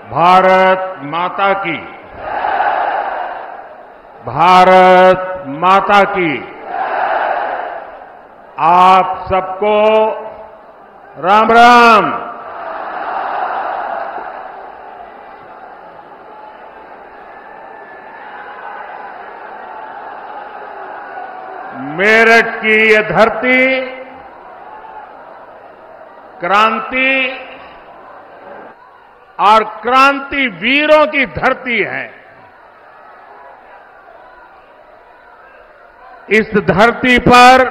भारत माता की, भारत माता की। आप सबको राम राम। मेरठ की ये धरती क्रांति और क्रांति वीरों की धरती है। इस धरती पर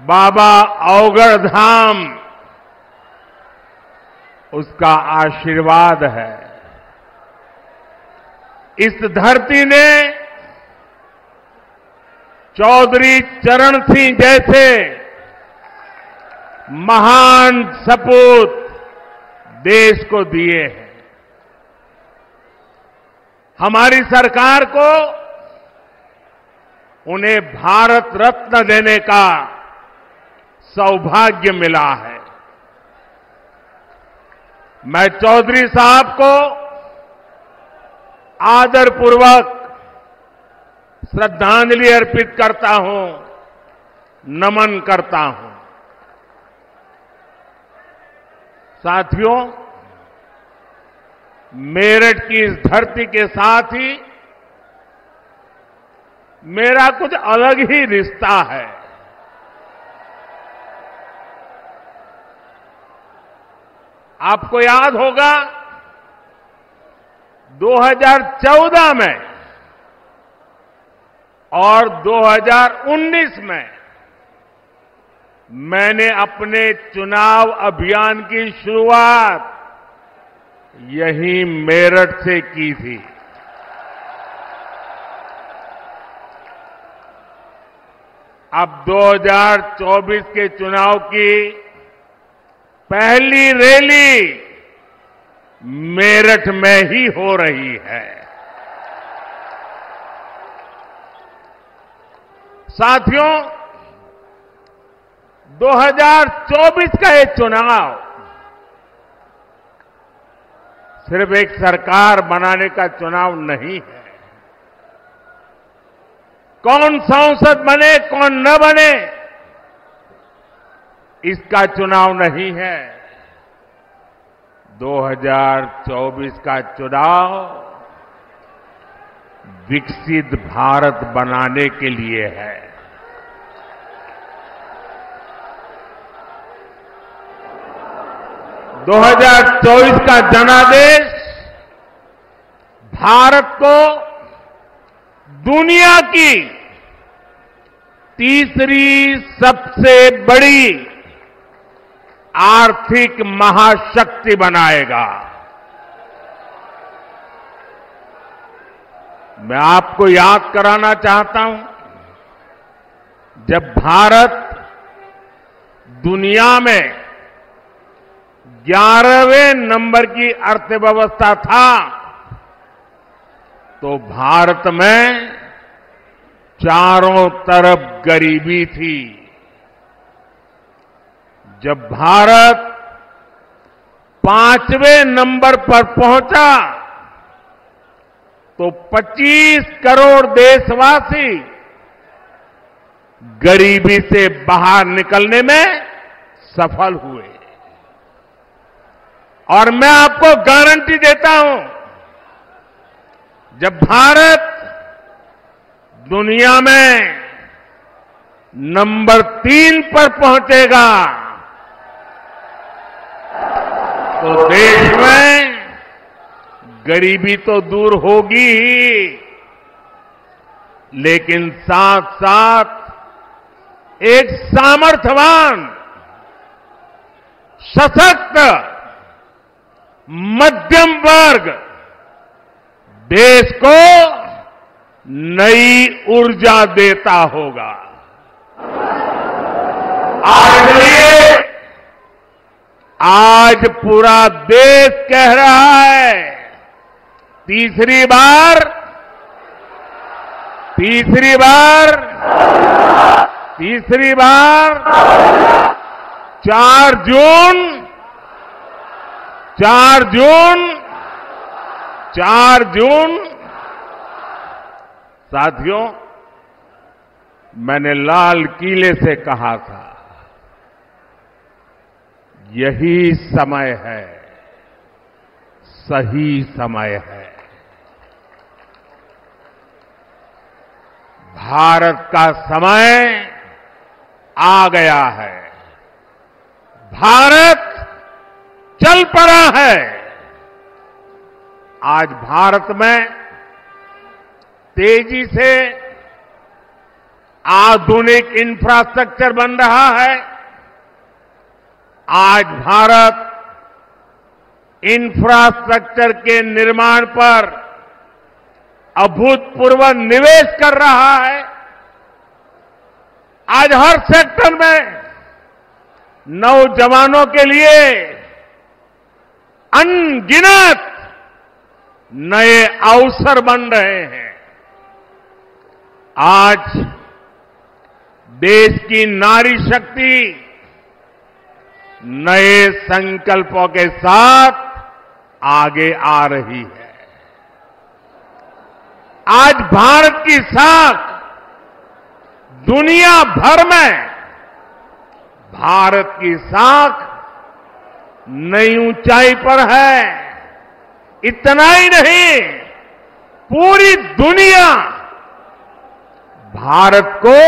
बाबा अवगढ़ धाम उसका आशीर्वाद है। इस धरती ने चौधरी चरण सिंह जैसे महान सपूत देश को दिए हैं। हमारी सरकार को उन्हें भारत रत्न देने का सौभाग्य मिला है। मैं चौधरी साहब को आदरपूर्वक श्रद्धांजलि अर्पित करता हूं, नमन करता हूं। साथियों, मेरठ की इस धरती के साथ ही मेरा कुछ अलग ही रिश्ता है। आपको याद होगा 2014 में और 2019 में मैंने अपने चुनाव अभियान की शुरुआत यहीं मेरठ से की थी। अब 2024 के चुनाव की पहली रैली मेरठ में ही हो रही है। साथियों, 2024 का ये चुनाव सिर्फ एक सरकार बनाने का चुनाव नहीं है। कौन सांसद बने कौन न बने इसका चुनाव नहीं है। 2024 का चुनाव विकसित भारत बनाने के लिए है। दो 2024 का जनादेश भारत को दुनिया की तीसरी सबसे बड़ी आर्थिक महाशक्ति बनाएगा। मैं आपको याद कराना चाहता हूं, जब भारत दुनिया में 11वें नंबर की अर्थव्यवस्था था तो भारत में चारों तरफ गरीबी थी। जब भारत 5वें नंबर पर पहुंचा तो 25 करोड़ देशवासी गरीबी से बाहर निकलने में सफल हुए। और मैं आपको गारंटी देता हूं, जब भारत दुनिया में नंबर 3 पर पहुंचेगा तो देश में गरीबी तो दूर होगी ही, लेकिन साथ साथ एक सामर्थ्यवान, सशक्त मध्यम वर्ग देश को नई ऊर्जा देता होगा। आज पूरा देश कह रहा है, तीसरी बार 4 जून 4 जून साथियों, मैंने लाल किले से कहा था, यही समय है, सही समय है। भारत का समय आ गया है। भारत चल पड़ा है। आज भारत में तेजी से आधुनिक इंफ्रास्ट्रक्चर बन रहा है। आज भारत इंफ्रास्ट्रक्चर के निर्माण पर अभूतपूर्व निवेश कर रहा है। आज हर सेक्टर में नौजवानों के लिए अनगिनत नए अवसर बन रहे हैं। आज देश की नारी शक्ति नए संकल्पों के साथ आगे आ रही है। आज भारत की साख दुनिया भर में, भारत की साख नई ऊंचाई पर है। इतना ही नहीं, पूरी दुनिया भारत को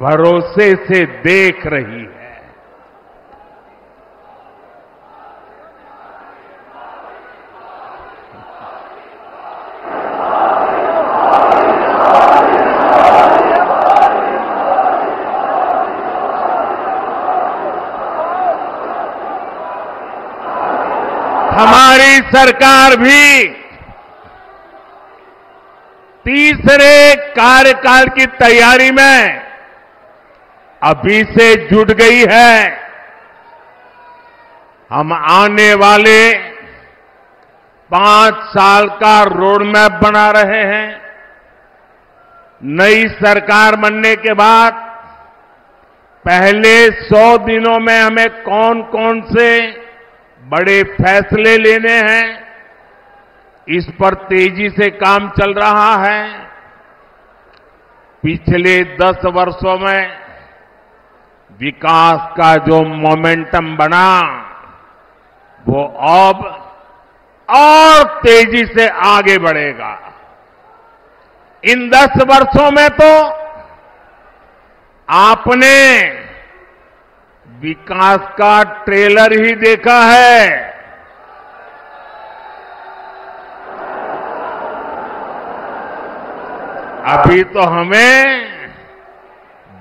भरोसे से देख रही है। हमारी सरकार भी तीसरे कार्यकाल की तैयारी में अभी से जुट गई है। हम आने वाले 5 साल का रोड मैप बना रहे हैं। नई सरकार बनने के बाद पहले 100 दिनों में हमें कौन कौन से बड़े फैसले लेने हैं, इस पर तेजी से काम चल रहा है। पिछले 10 वर्षों में विकास का जो मोमेंटम बना, वो अब और तेजी से आगे बढ़ेगा। इन 10 वर्षों में तो आपने विकास का ट्रेलर ही देखा है। अभी तो हमें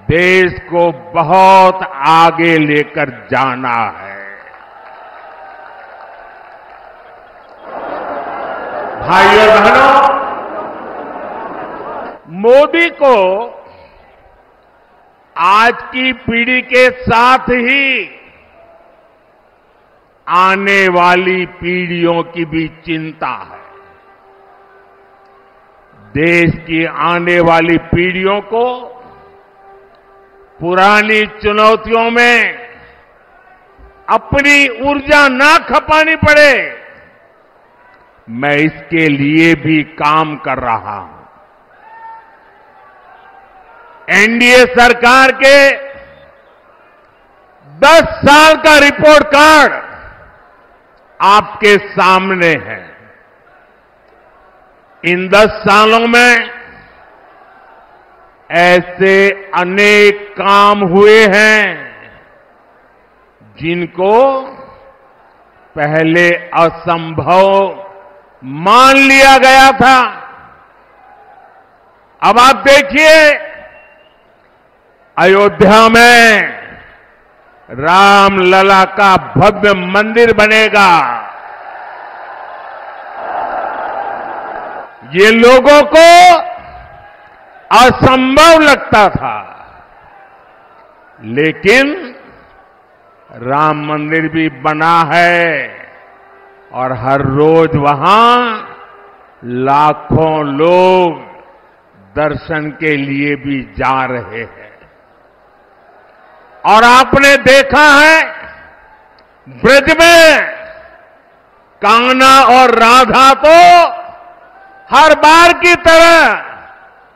देश को बहुत आगे लेकर जाना है। भाइयों बहनों, मोदी को आज की पीढ़ी के साथ ही आने वाली पीढ़ियों की भी चिंता है। देश की आने वाली पीढ़ियों को पुरानी चुनौतियों में अपनी ऊर्जा ना खपानी पड़े, मैं इसके लिए भी काम कर रहा हूं। एनडीए सरकार के 10 साल का रिपोर्ट कार्ड आपके सामने है। इन 10 सालों में ऐसे अनेक काम हुए हैं जिनको पहले असंभव मान लिया गया था। अब आप देखिए, अयोध्या में रामलला का भव्य मंदिर बनेगा। ये लोगों को असंभव लगता था, लेकिन राम मंदिर भी बना है और हर रोज वहां लाखों लोग दर्शन के लिए भी जा रहे हैं। और आपने देखा है, ब्रज में कान्हा और राधा तो हर बार की तरह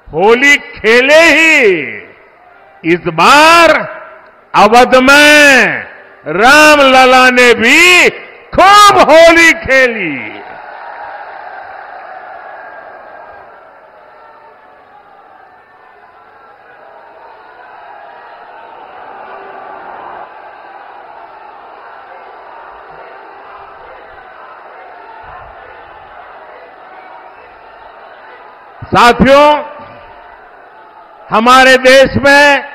होली खेले ही। इस बार अवध में रामलला ने भी खूब होली खेली। साथियों, हमारे देश में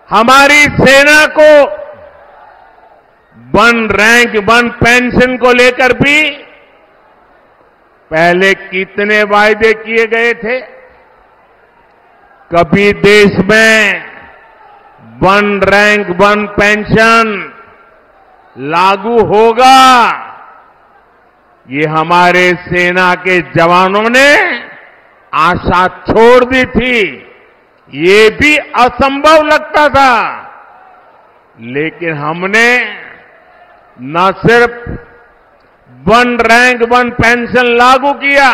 हमारी सेना को वन रैंक वन पेंशन को लेकर भी पहले कितने वायदे किए गए थे। कभी देश में वन रैंक वन पेंशन लागू होगा, ये हमारे सेना के जवानों ने आशा छोड़ दी थी। ये भी असंभव लगता था, लेकिन हमने न सिर्फ वन रैंक वन पेंशन लागू किया,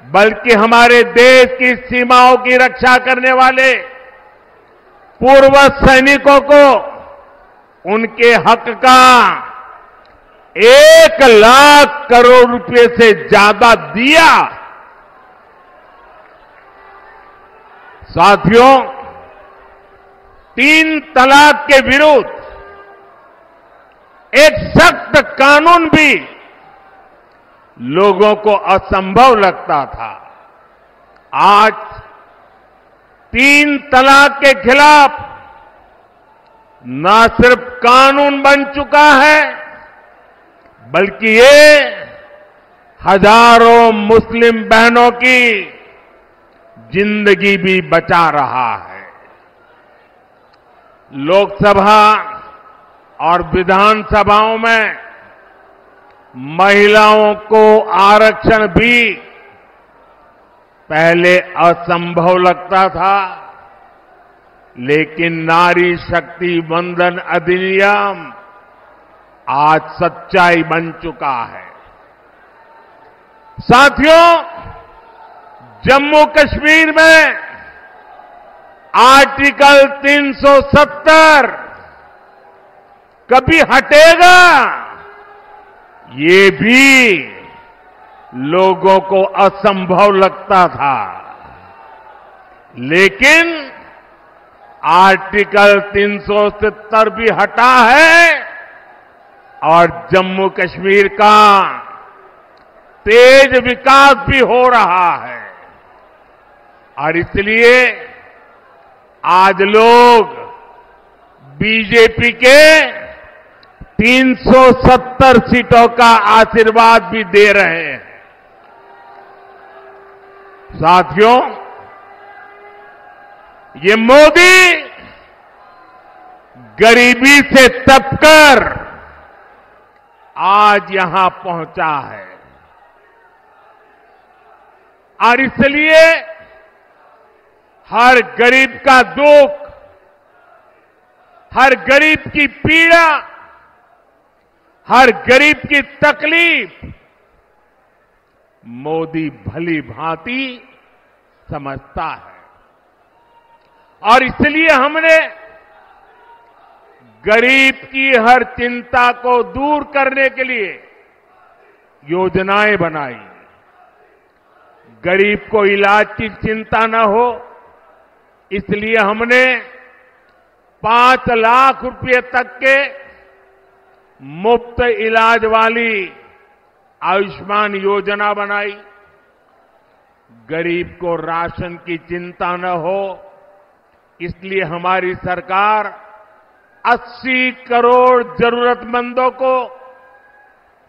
बल्कि हमारे देश की सीमाओं की रक्षा करने वाले पूर्व सैनिकों को उनके हक का 1,00,000 करोड़ रुपए से ज्यादा दिया। साथियों, 3 तलाक के विरुद्ध एक सख्त कानून भी लोगों को असंभव लगता था। आज 3 तलाक के खिलाफ न सिर्फ कानून बन चुका है, बल्कि ये हजारों मुस्लिम बहनों की जिंदगी भी बचा रहा है। लोकसभा और विधानसभाओं में महिलाओं को आरक्षण भी पहले असंभव लगता था, लेकिन नारी शक्ति वंदन अधिनियम आज सच्चाई बन चुका है। साथियों, जम्मू कश्मीर में आर्टिकल 370 कभी हटेगा, ये भी लोगों को असंभव लगता था, लेकिन आर्टिकल 370 भी हटा है और जम्मू कश्मीर का तेज विकास भी हो रहा है। और इसलिए आज लोग बीजेपी के 370 सीटों का आशीर्वाद भी दे रहे हैं। साथियों, ये मोदी गरीबी से तपकर आज यहां पहुंचा है और इसलिए हर गरीब का दुख, हर गरीब की पीड़ा, हर गरीब की तकलीफ मोदी भली भांति समझता है। और इसलिए हमने गरीब की हर चिंता को दूर करने के लिए योजनाएं बनाई। गरीब को इलाज की चिंता न हो, इसलिए हमने 5 लाख रुपए तक के मुफ्त इलाज वाली आयुष्मान योजना बनाई। गरीब को राशन की चिंता न हो, इसलिए हमारी सरकार 80 करोड़ जरूरतमंदों को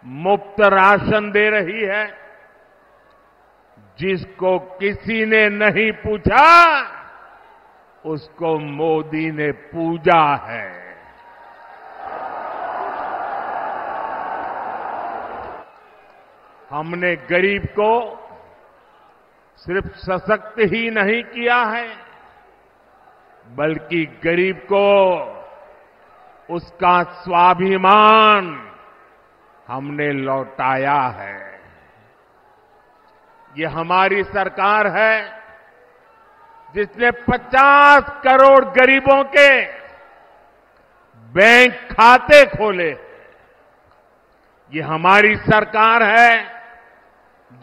मुफ्त राशन दे रही है। जिसको किसी ने नहीं पूछा, उसको मोदी ने पूजा है। हमने गरीब को सिर्फ सशक्त ही नहीं किया है, बल्कि गरीब को उसका स्वाभिमान हमने लौटाया है। ये हमारी सरकार है जिसने 50 करोड़ गरीबों के बैंक खाते खोले। ये हमारी सरकार है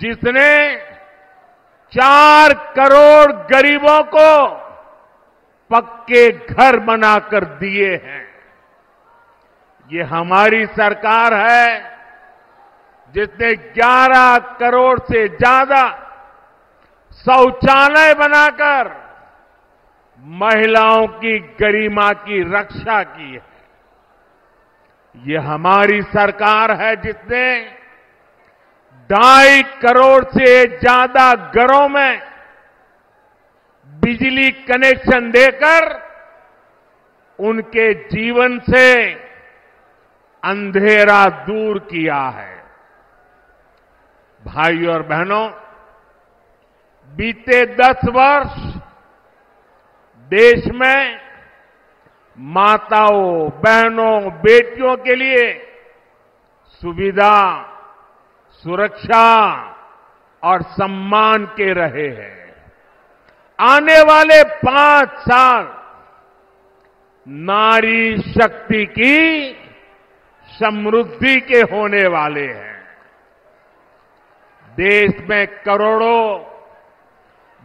जिसने 4 करोड़ गरीबों को पक्के घर बनाकर दिए हैं। ये हमारी सरकार है जिसने 11 करोड़ से ज्यादा शौचालय बनाकर महिलाओं की गरिमा की रक्षा की है। ये हमारी सरकार है जिसने 2.5 करोड़ से ज्यादा घरों में बिजली कनेक्शन देकर उनके जीवन से अंधेरा दूर किया है। भाइयों और बहनों, बीते 10 वर्ष देश में माताओं, बहनों, बेटियों के लिए सुविधा, सुरक्षा और सम्मान के रहे हैं। आने वाले 5 साल नारी शक्ति की समृद्धि के होने वाले हैं। देश में करोड़ों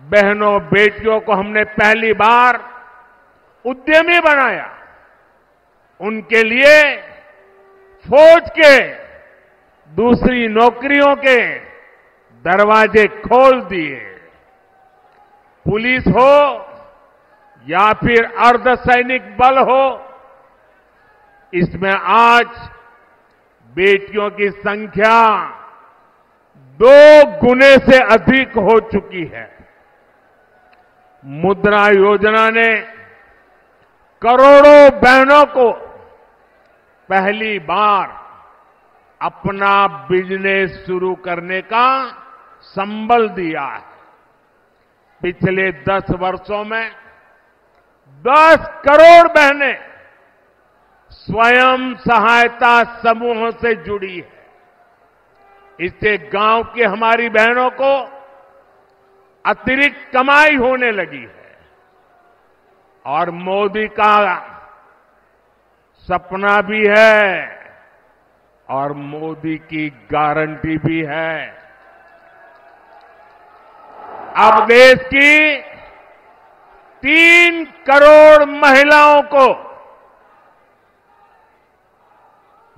बहनों, बेटियों को हमने पहली बार उद्यमी बनाया। उनके लिए फौज के दूसरी नौकरियों के दरवाजे खोल दिए। पुलिस हो या फिर अर्धसैनिक बल हो, इसमें आज बेटियों की संख्या 2 गुने से अधिक हो चुकी है। मुद्रा योजना ने करोड़ों बहनों को पहली बार अपना बिजनेस शुरू करने का संबल दिया है। पिछले 10 वर्षों में 10 करोड़ बहनें स्वयं सहायता समूहों से जुड़ी है। इससे गांव की हमारी बहनों को अतिरिक्त कमाई होने लगी है और मोदी का सपना भी है और मोदी की गारंटी भी है। अब देश की 3 करोड़ महिलाओं को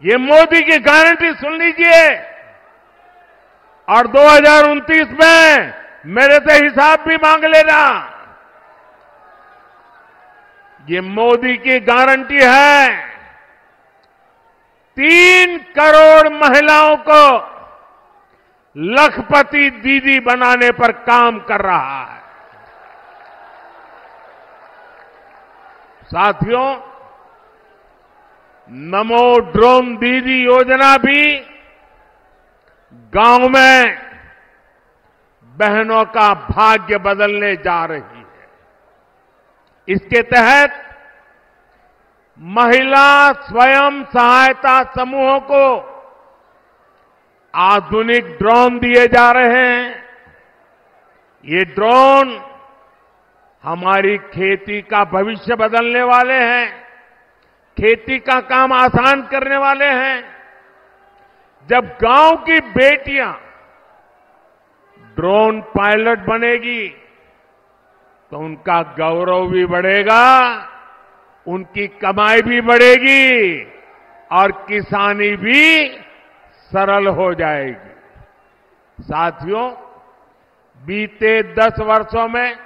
ये मोदी की गारंटी सुन लीजिए और 2029 में मेरे से हिसाब भी मांग लेना। ये मोदी की गारंटी है। 3 करोड़ महिलाओं को लखपति दीदी बनाने पर काम कर रहा है। साथियों, नमो ड्रोन दीदी योजना भी गांव में बहनों का भाग्य बदलने जा रही है। इसके तहत महिला स्वयं सहायता समूहों को आधुनिक ड्रोन दिए जा रहे हैं। ये ड्रोन हमारी खेती का भविष्य बदलने वाले हैं, खेती का काम आसान करने वाले हैं। जब गांव की बेटियां ड्रोन पायलट बनेगी तो उनका गौरव भी बढ़ेगा, उनकी कमाई भी बढ़ेगी और किसानी भी सरल हो जाएगी। साथियों, बीते 10 वर्षों में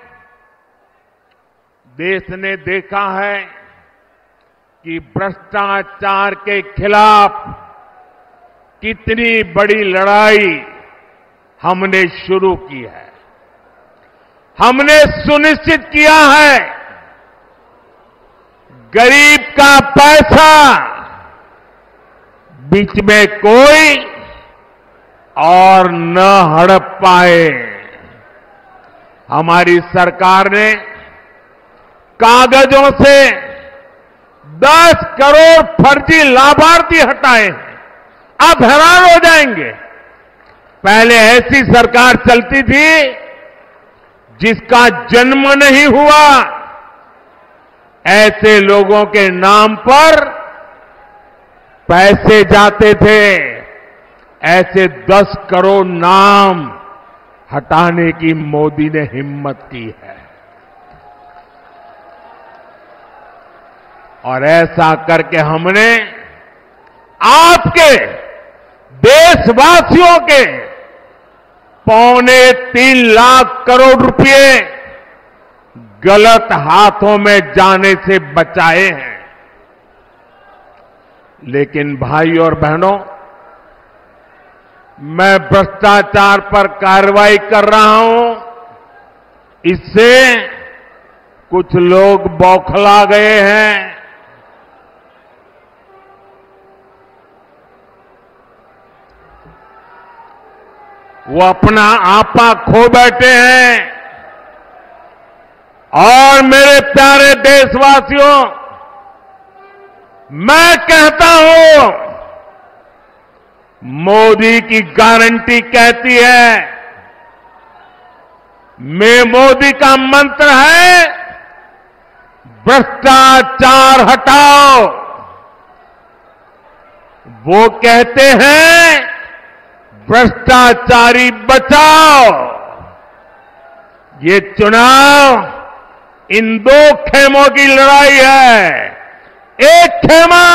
देश ने देखा है कि भ्रष्टाचार के खिलाफ कितनी बड़ी लड़ाई हमने शुरू की है। हमने सुनिश्चित किया है गरीब का पैसा बीच में कोई और न हड़प पाए। हमारी सरकार ने कागजों से 10 करोड़ फर्जी लाभार्थी हटाए हैं। आप हैरान हो जाएंगे। पहले ऐसी सरकार चलती थी जिसका जन्म नहीं हुआ, ऐसे लोगों के नाम पर पैसे जाते थे। ऐसे 10 करोड़ नाम हटाने की मोदी ने हिम्मत की है। और ऐसा करके हमने आपके देशवासियों के 3.25 लाख करोड़ रुपए गलत हाथों में जाने से बचाए हैं। लेकिन भाई और बहनों, मैं भ्रष्टाचार पर कार्रवाई कर रहा हूं, इससे कुछ लोग बौखला गए हैं। वो अपना आपा खो बैठे हैं। और मेरे प्यारे देशवासियों, मैं कहता हूं, मोदी की गारंटी कहती है, मोदी का मंत्र है, भ्रष्टाचार हटाओ। वो कहते हैं, भ्रष्टाचारी बचाओ। ये चुनाव इन 2 खेमों की लड़ाई है। एक खेमा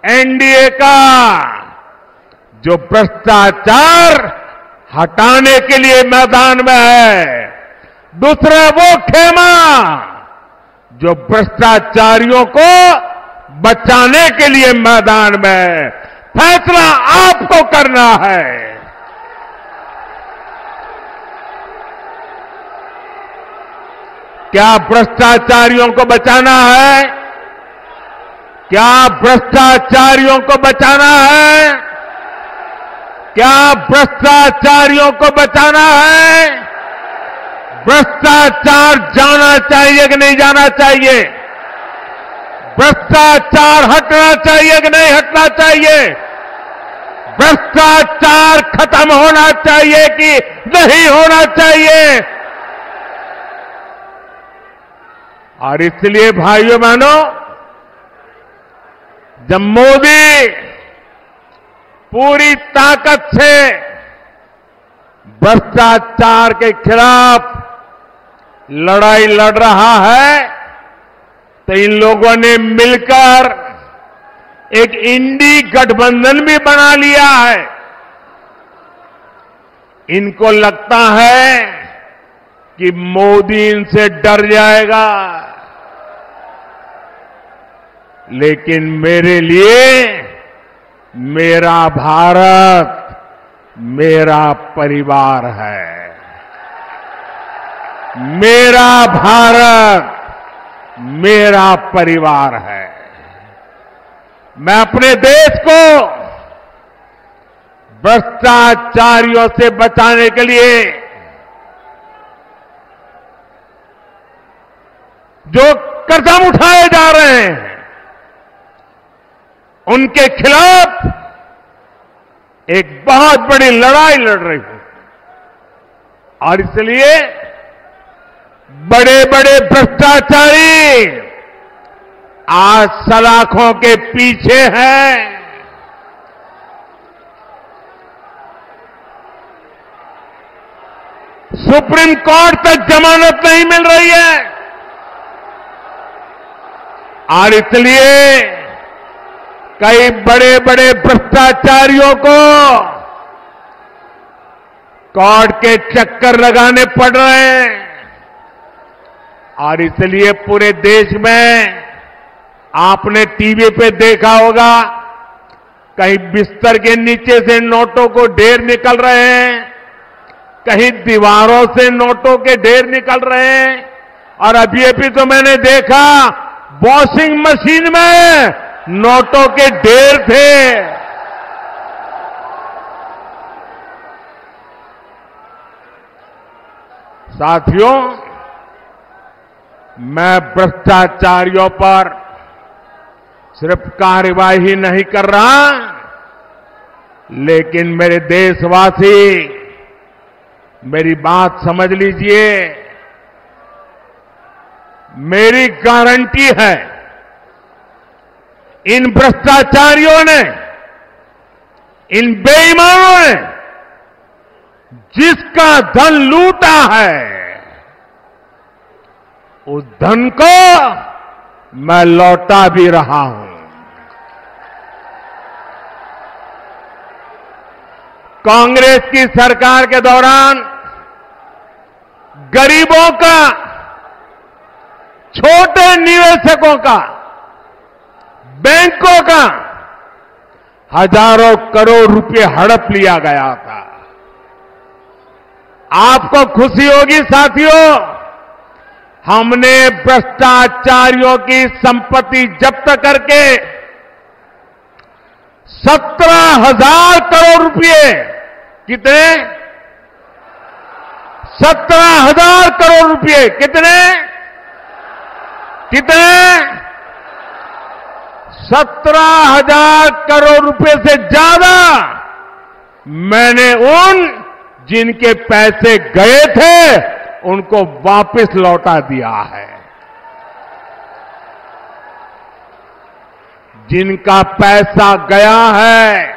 एनडीए का, जो भ्रष्टाचार हटाने के लिए मैदान में है। दूसरा वो खेमा जो भ्रष्टाचारियों को बचाने के लिए मैदान में है। फैसला आपको करना है। क्या भ्रष्टाचारियों को बचाना है? क्या भ्रष्टाचारियों को बचाना है? क्या भ्रष्टाचारियों को बचाना है? भ्रष्टाचार जाना चाहिए कि नहीं जाना चाहिए? भ्रष्टाचार हटना चाहिए कि नहीं हटना चाहिए? भ्रष्टाचार खत्म होना चाहिए कि नहीं होना चाहिए? और इसलिए भाइयों बहनों, जब मोदी पूरी ताकत से भ्रष्टाचार के खिलाफ लड़ाई लड़ रहा है, तो इन लोगों ने मिलकर एक इंडी गठबंधन भी बना लिया है। इनको लगता है कि मोदी इनसे डर जाएगा, लेकिन मेरे लिए मेरा भारत मेरा परिवार है। मेरा भारत मेरा परिवार है। मैं अपने देश को भ्रष्टाचारियों से बचाने के लिए जो कदम उठाए जा रहे हैं, उनके खिलाफ एक बहुत बड़ी लड़ाई लड़ रही हूं। और इसलिए बड़े बड़े भ्रष्टाचारी आज सलाखों के पीछे हैं। सुप्रीम कोर्ट तक जमानत नहीं मिल रही है। और इसलिए कई बड़े बड़े भ्रष्टाचारियों को कोर्ट के चक्कर लगाने पड़ रहे हैं। और इसलिए पूरे देश में आपने टीवी पे देखा होगा, कहीं बिस्तर के नीचे से नोटों को ढेर निकल रहे हैं, कहीं दीवारों से नोटों के ढेर निकल रहे हैं। और अभी तो मैंने देखा, वॉशिंग मशीन में नोटों के ढेर थे। साथियों, मैं भ्रष्टाचारियों पर सिर्फ कार्यवाही नहीं कर रहा, लेकिन मेरे देशवासी मेरी बात समझ लीजिए। मेरी गारंटी है, इन भ्रष्टाचारियों ने, इन बेईमानों ने जिसका धन लूटा है, उस धन को मैं लौटा भी रहा हूं। कांग्रेस की सरकार के दौरान गरीबों का, छोटे निवेशकों का, बैंकों का हजारों करोड़ रुपए हड़प लिया गया था। आपको खुशी होगी साथियों, हमने भ्रष्टाचारियों की संपत्ति जब्त करके 17,000 करोड़ रुपए, कितने? 17,000 करोड़ रुपए। कितने? 17,000 करोड़ रुपए से ज्यादा मैंने उन जिनके पैसे गए थे उनको वापस लौटा दिया है। जिनका पैसा गया है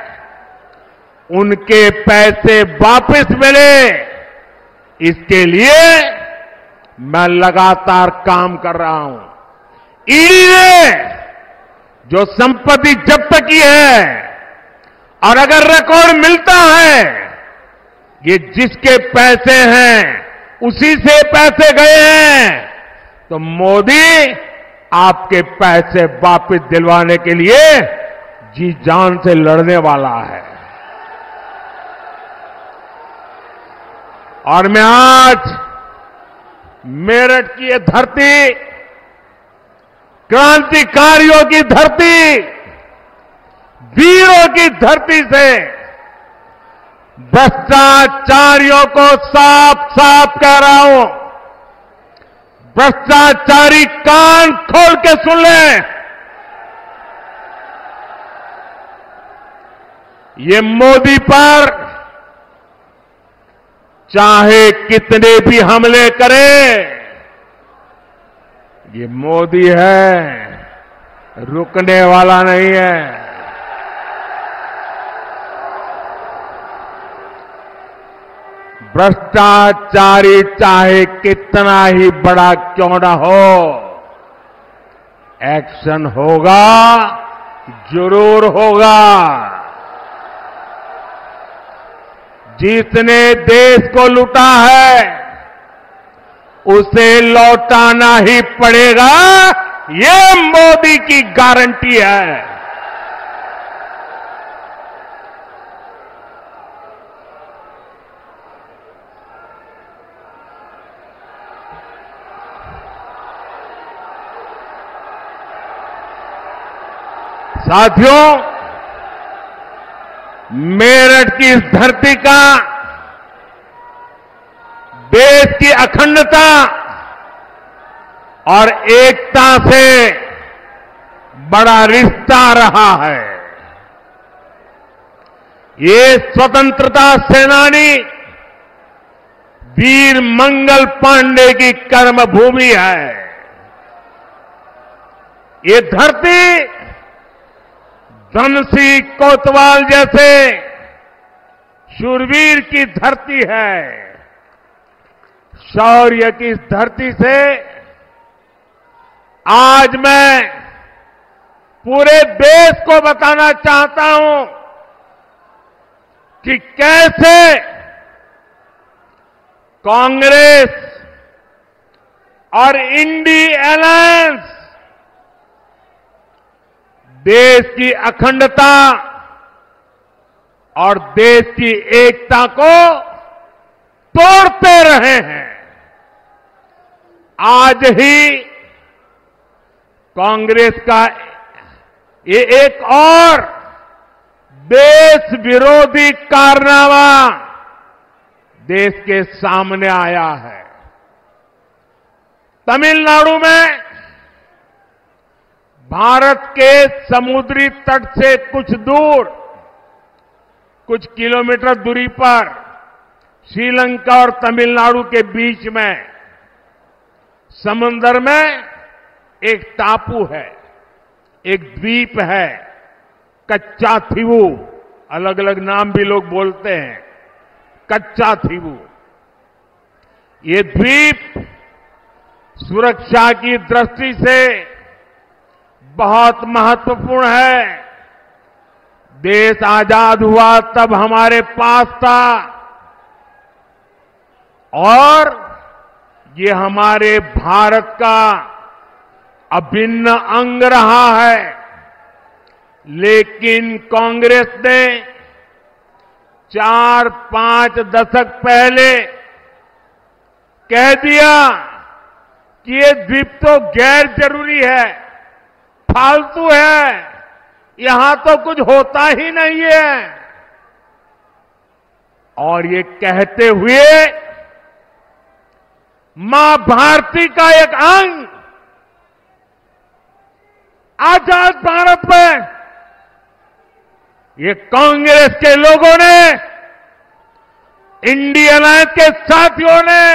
उनके पैसे वापस मिले, इसके लिए मैं लगातार काम कर रहा हूं। ईडी ने जो संपत्ति जब्त की है, और अगर रिकॉर्ड मिलता है ये जिसके पैसे हैं उसी से पैसे गए हैं, तो मोदी आपके पैसे वापस दिलवाने के लिए जी जान से लड़ने वाला है। और मैं आज मेरठ की ये धरती, क्रांतिकारियों की धरती, वीरों की धरती से भ्रष्टाचारियों को साफ साफ कह रहा हूं, भ्रष्टाचारी कान खोल के सुन लें। ये मोदी पर चाहे कितने भी हमले करे, ये मोदी है, रुकने वाला नहीं है। भ्रष्टाचारी चाहे कितना ही बड़ा क्यों ना हो, एक्शन होगा, जरूर होगा। जिसने देश को लूटा है उसे लौटाना ही पड़ेगा, ये मोदी की गारंटी है। साथियों, मेरठ की इस धरती का देश की अखंडता और एकता से बड़ा रिश्ता रहा है। ये स्वतंत्रता सेनानी वीर मंगल पांडे की कर्मभूमि है। ये धरती धनसिंह कोतवाल जैसे शूरवीर की धरती है। शौर्य की इस धरती से आज मैं पूरे देश को बताना चाहता हूं कि कैसे कांग्रेस और इंडी अलायंस देश की अखंडता और देश की एकता को तोड़ते रहे हैं। आज ही कांग्रेस का ये एक और देश विरोधी कारनामा देश के सामने आया है। तमिलनाडु में भारत के समुद्री तट से कुछ दूर, कुछ किलोमीटर दूरी पर श्रीलंका और तमिलनाडु के बीच में समंदर में एक टापू है, एक द्वीप है, कच्चा थीवू, अलग अलग नाम भी लोग बोलते हैं, कच्चा थीवू। ये द्वीप सुरक्षा की दृष्टि से बहुत महत्वपूर्ण है। देश आजाद हुआ तब हमारे पास था और ये हमारे भारत का अभिन्न अंग रहा है। लेकिन कांग्रेस ने 4-5 दशक पहले कह दिया कि ये द्वीप तो गैर जरूरी है, फालतू है, यहां तो कुछ होता ही नहीं है। और ये कहते हुए मां भारती का एक अंग आजाद भारत में ये कांग्रेस के लोगों ने, इंडियन अलायंस के साथियों ने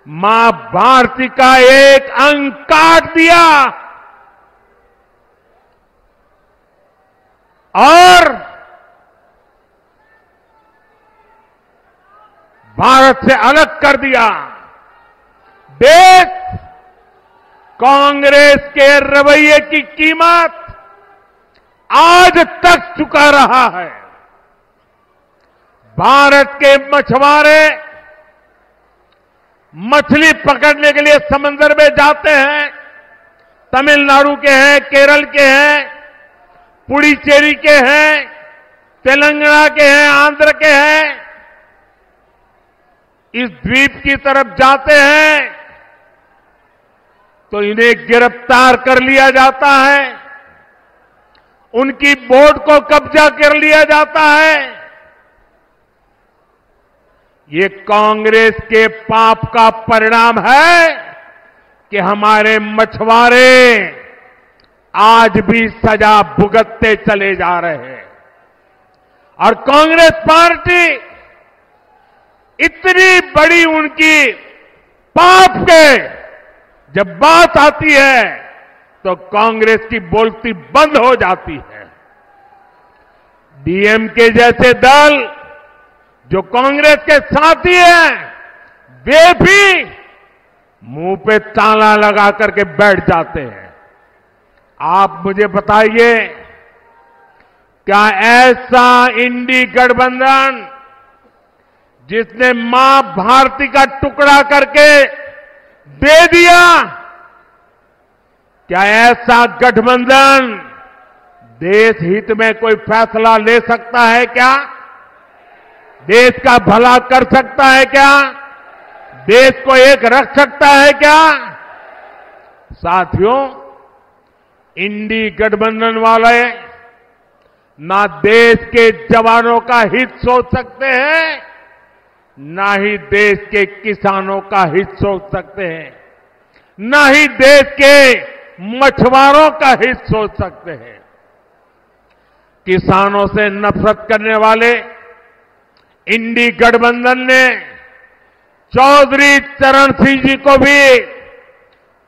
मां भारती का एक अंग काट दिया और भारत से अलग कर दिया। देश कांग्रेस के रवैये की कीमत आज तक चुका रहा है। भारत के मछुआरे मछली पकड़ने के लिए समंदर में जाते हैं, तमिलनाडु के हैं, केरल के हैं, पुडुचेरी के हैं, तेलंगाना के हैं, आंध्र के हैं, इस द्वीप की तरफ जाते हैं तो इन्हें गिरफ्तार कर लिया जाता है, उनकी बोट को कब्जा कर लिया जाता है। ये कांग्रेस के पाप का परिणाम है कि हमारे मछुआरे आज भी सजा भुगतते चले जा रहे हैं। और कांग्रेस पार्टी इतनी बड़ी उनकी पाप के जब बात आती है तो कांग्रेस की बोलती बंद हो जाती है। डीएमके जैसे दल जो कांग्रेस के साथी हैं, वे भी मुंह पे ताला लगा करके बैठ जाते हैं। आप मुझे बताइए, क्या ऐसा इंडी गठबंधन जिसने मां भारती का टुकड़ा करके दे दिया, क्या ऐसा गठबंधन देश हित में कोई फैसला ले सकता है क्या? देश का भला कर सकता है क्या? देश को एक रख सकता है क्या? साथियों, इंडी गठबंधन वाले ना देश के जवानों का हित सोच सकते हैं, ना ही देश के किसानों का हित सोच सकते हैं, ना ही देश के मछुआरों का हित सोच सकते हैं। किसानों से नफरत करने वाले इंडी गठबंधन ने चौधरी चरण सिंह जी को भी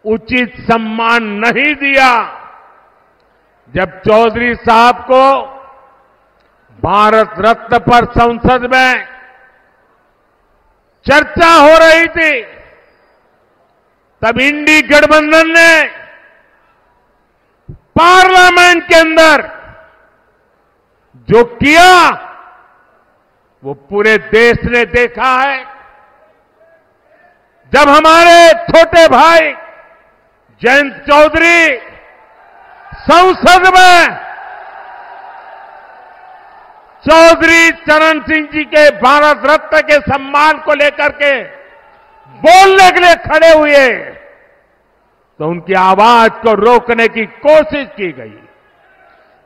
उचित सम्मान नहीं दिया। जब चौधरी साहब को भारत रत्न पर संसद में चर्चा हो रही थी, तब इंडी गठबंधन ने पार्लियामेंट के अंदर जो किया वो पूरे देश ने देखा है। जब हमारे छोटे भाई जयंत चौधरी संसद में चौधरी चरण सिंह जी के भारत रत्न के सम्मान को लेकर के बोलने के लिए खड़े हुए तो उनकी आवाज को रोकने की कोशिश की गई।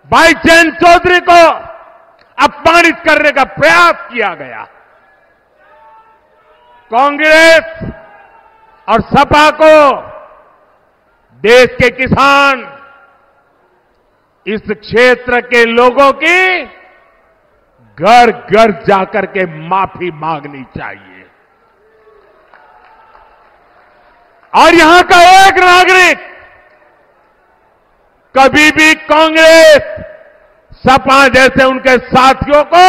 भाई जयंत चौधरी को अपमानित करने का प्रयास किया गया। कांग्रेस और सपा को देश के किसान इस क्षेत्र के लोगों की घर घर जाकर के माफी मांगनी चाहिए। और यहां का एक नागरिक कभी भी कांग्रेस, सपा जैसे उनके साथियों को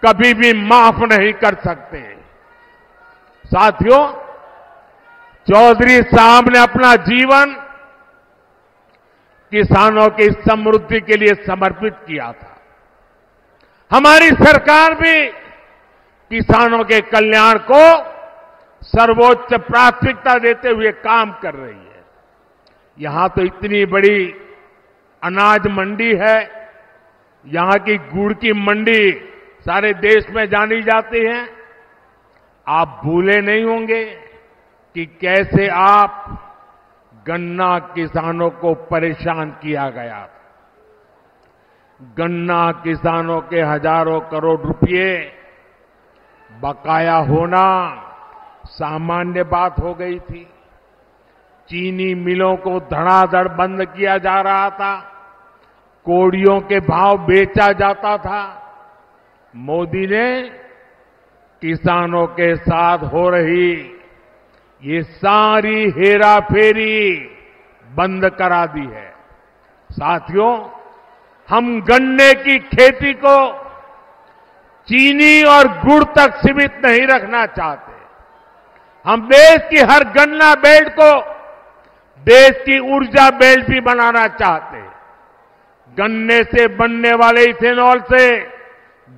कभी भी माफ नहीं कर सकते। साथियों, चौधरी साहब ने अपना जीवन किसानों की समृद्धि के लिए समर्पित किया था। हमारी सरकार भी किसानों के कल्याण को सर्वोच्च प्राथमिकता देते हुए काम कर रही है। यहां तो इतनी बड़ी अनाज मंडी है, यहां की गुड़ की मंडी सारे देश में जानी जाती है। आप भूले नहीं होंगे कि कैसे आप गन्ना किसानों को परेशान किया गया। गन्ना किसानों के हजारों करोड़ रुपए बकाया होना सामान्य बात हो गई थी। चीनी मिलों को धड़ाधड़ बंद किया जा रहा था, कोड़ियों के भाव बेचा जाता था। मोदी ने किसानों के साथ हो रही ये सारी हेराफेरी बंद करा दी है। साथियों, हम गन्ने की खेती को चीनी और गुड़ तक सीमित नहीं रखना चाहते। हम देश की हर गन्ना बेल्ट को देश की ऊर्जा बेल्ट भी बनाना चाहते हैं। गन्ने से बनने वाले इथेनॉल से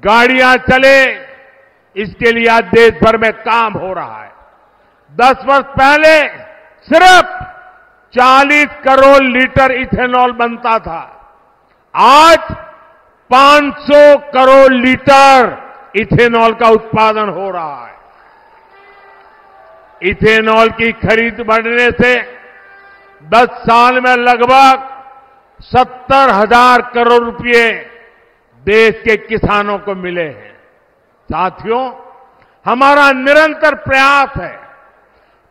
गाड़ियां चले, इसके लिए आज देश भर में काम हो रहा है। 10 वर्ष पहले सिर्फ 40 करोड़ लीटर इथेनॉल बनता था, आज 500 करोड़ लीटर इथेनॉल का उत्पादन हो रहा है। इथेनॉल की खरीद बढ़ने से 10 साल में लगभग 70,000 करोड़ रुपए देश के किसानों को मिले हैं। साथियों, हमारा निरंतर प्रयास है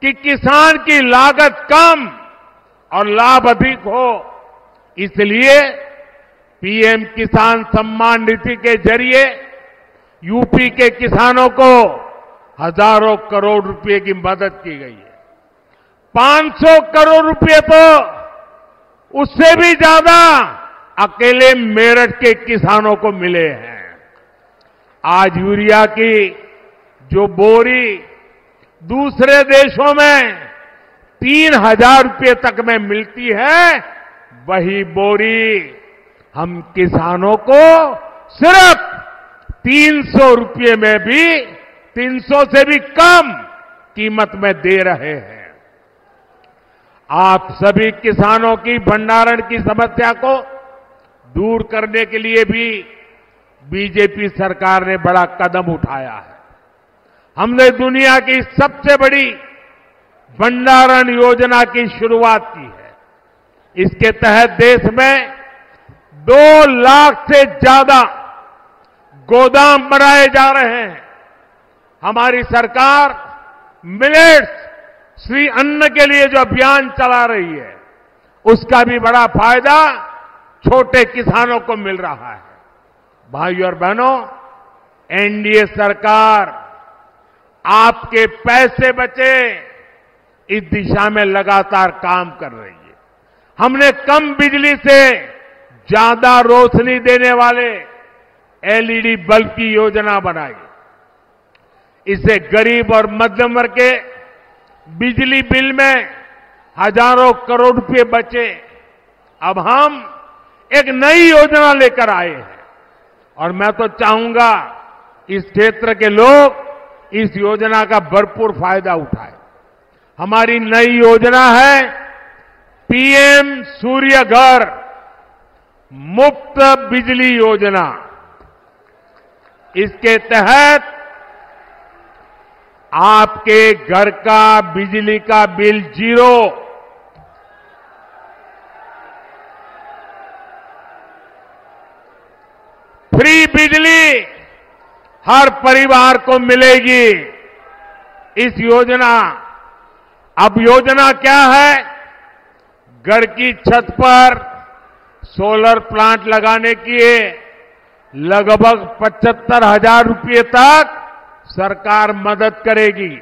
कि किसान की लागत कम और लाभ अधिक हो। इसलिए पीएम किसान सम्मान निधि के जरिए यूपी के किसानों को हजारों करोड़ रुपए की मदद की गई है। 500 करोड़ रुपए तो उससे भी ज्यादा अकेले मेरठ के किसानों को मिले हैं। आज यूरिया की जो बोरी दूसरे देशों में 3,000 रुपए तक में मिलती है, वही बोरी हम किसानों को सिर्फ 300 रुपए में भी 300 से भी कम कीमत में दे रहे हैं। आप सभी किसानों की भंडारण की समस्या को दूर करने के लिए भी बीजेपी सरकार ने बड़ा कदम उठाया है। हमने दुनिया की सबसे बड़ी भंडारण योजना की शुरुआत की है। इसके तहत देश में 2 लाख से ज्यादा गोदाम बनाए जा रहे हैं। हमारी सरकार मिलेट्स श्री अन्न के लिए जो अभियान चला रही है, उसका भी बड़ा फायदा छोटे किसानों को मिल रहा है। भाइयों और बहनों, एनडीए सरकार आपके पैसे बचे इस दिशा में लगातार काम कर रही है। हमने कम बिजली से ज्यादा रोशनी देने वाले एलईडी बल्ब की योजना बनाई। इससे गरीब और मध्यम वर्ग के बिजली बिल में हजारों करोड़ रुपए बचे। अब हम एक नई योजना लेकर आए हैं और मैं तो चाहूंगा इस क्षेत्र के लोग इस योजना का भरपूर फायदा उठाएं। हमारी नई योजना है पीएम सूर्य घर मुफ्त बिजली योजना। इसके तहत आपके घर का बिजली का बिल 0, फ्री बिजली हर परिवार को मिलेगी। इस योजना, अब योजना क्या है? घर की छत पर सोलर प्लांट लगाने के लिए लगभग 75,000 रुपये तक सरकार मदद करेगी।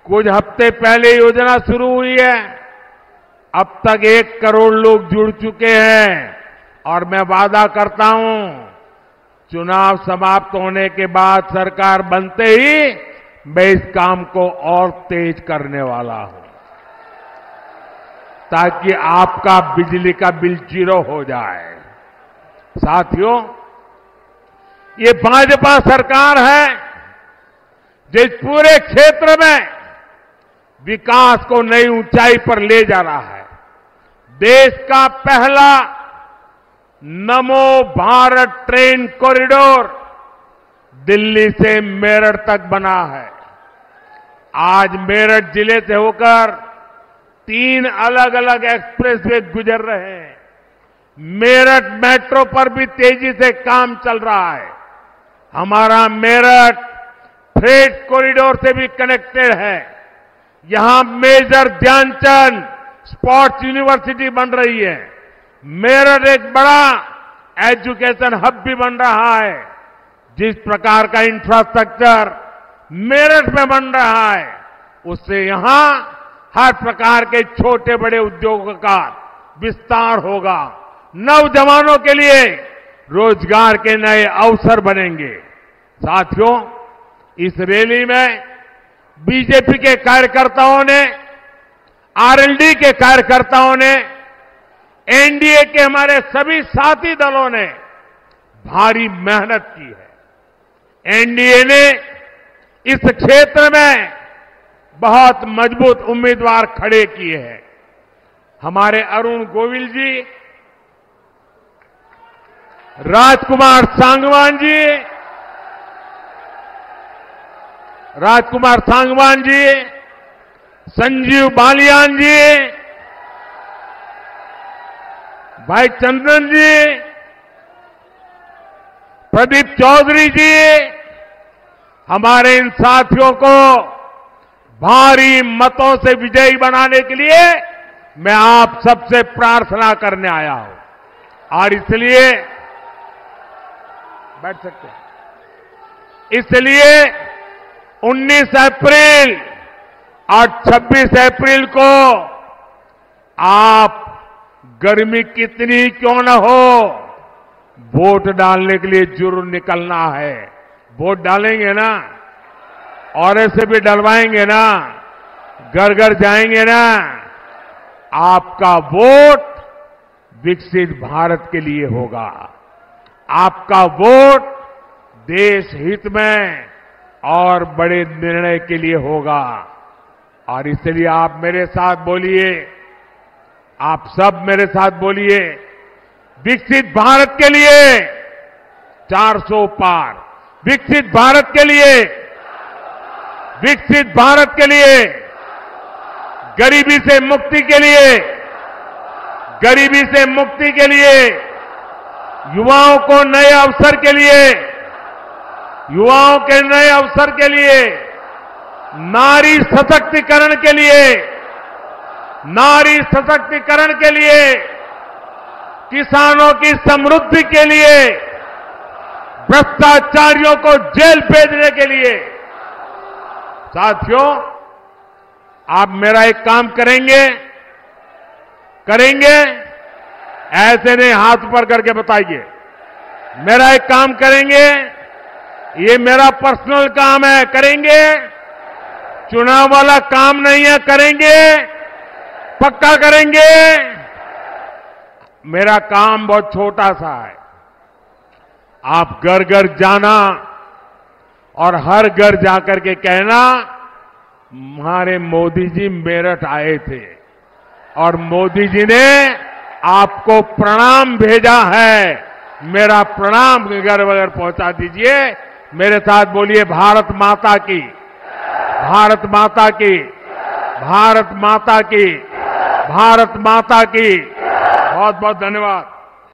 कुछ हफ्ते पहले योजना शुरू हुई है, अब तक 1 करोड़ लोग जुड़ चुके हैं और मैं वादा करता हूं चुनाव समाप्त होने के बाद सरकार बनते ही मैं इस काम को और तेज करने वाला हूं ताकि आपका बिजली का बिल 0 हो जाए। साथियों, ये भाजपा सरकार है जो इस पूरे क्षेत्र में विकास को नई ऊंचाई पर ले जा रहा है। देश का पहला नमो भारत ट्रेन कॉरिडोर दिल्ली से मेरठ तक बना है। आज मेरठ जिले से होकर 3 अलग अलग एक्सप्रेसवे गुजर रहे हैं। मेरठ मेट्रो पर भी तेजी से काम चल रहा है। हमारा मेरठ फ्रेट कॉरिडोर से भी कनेक्टेड है। यहां मेजर ध्यानचंद स्पोर्ट्स यूनिवर्सिटी बन रही है। मेरठ एक बड़ा एजुकेशन हब भी बन रहा है। जिस प्रकार का इंफ्रास्ट्रक्चर मेरठ में बन रहा है उससे यहां हर प्रकार के छोटे बड़े उद्योगों का विस्तार होगा। नौजवानों के लिए रोजगार के नए अवसर बनेंगे। साथियों, इस रैली में बीजेपी के कार्यकर्ताओं ने, आरएलडी के कार्यकर्ताओं ने, एनडीए के हमारे सभी साथी दलों ने भारी मेहनत की है। एनडीए ने इस क्षेत्र में बहुत मजबूत उम्मीदवार खड़े किए हैं। हमारे अरुण गोविल जी, राजकुमार सांगवान जी, संजीव बालियान जी, भाई चंदन जी, प्रदीप चौधरी जी, हमारे इन साथियों को भारी मतों से विजयी बनाने के लिए मैं आप सबसे प्रार्थना करने आया हूं और इसलिए बैठ सकते हैं। इसलिए 19 अप्रैल और 26 अप्रैल को आप गर्मी कितनी क्यों न हो वोट डालने के लिए जरूर निकलना है। वोट डालेंगे ना, और ऐसे भी डलवाएंगे ना, घर घर जाएंगे ना। आपका वोट विकसित भारत के लिए होगा। आपका वोट देश हित में और बड़े निर्णय के लिए होगा। और इसलिए आप मेरे साथ बोलिए, आप सब मेरे साथ बोलिए, विकसित भारत के लिए 400 पार, विकसित भारत के लिए, विकसित भारत के लिए, गरीबी से मुक्ति के लिए, गरीबी से मुक्ति के लिए, युवाओं को नए अवसर के लिए, युवाओं के नए अवसर के लिए, नारी सशक्तिकरण के लिए, नारी सशक्तिकरण के लिए, किसानों की समृद्धि के लिए, भ्रष्टाचारियों को जेल भेजने के लिए। साथियों, आप मेरा एक काम करेंगे, ऐसे नहीं, हाथ ऊपर करके बताइए। मेरा एक काम करेंगे, ये मेरा पर्सनल काम है, करेंगे। चुनाव वाला काम नहीं है, करेंगे, पक्का करेंगे। मेरा काम बहुत छोटा सा है। आप घर घर जाना और हर घर जाकर के कहना हमारे मोदी जी मेरठ आए थे और मोदी जी ने आपको प्रणाम भेजा है। मेरा प्रणाम घर वगैरह पहुंचा दीजिए। मेरे साथ बोलिए, भारत माता की, भारत माता की, भारत माता की, भारत माता की। बहुत बहुत धन्यवाद।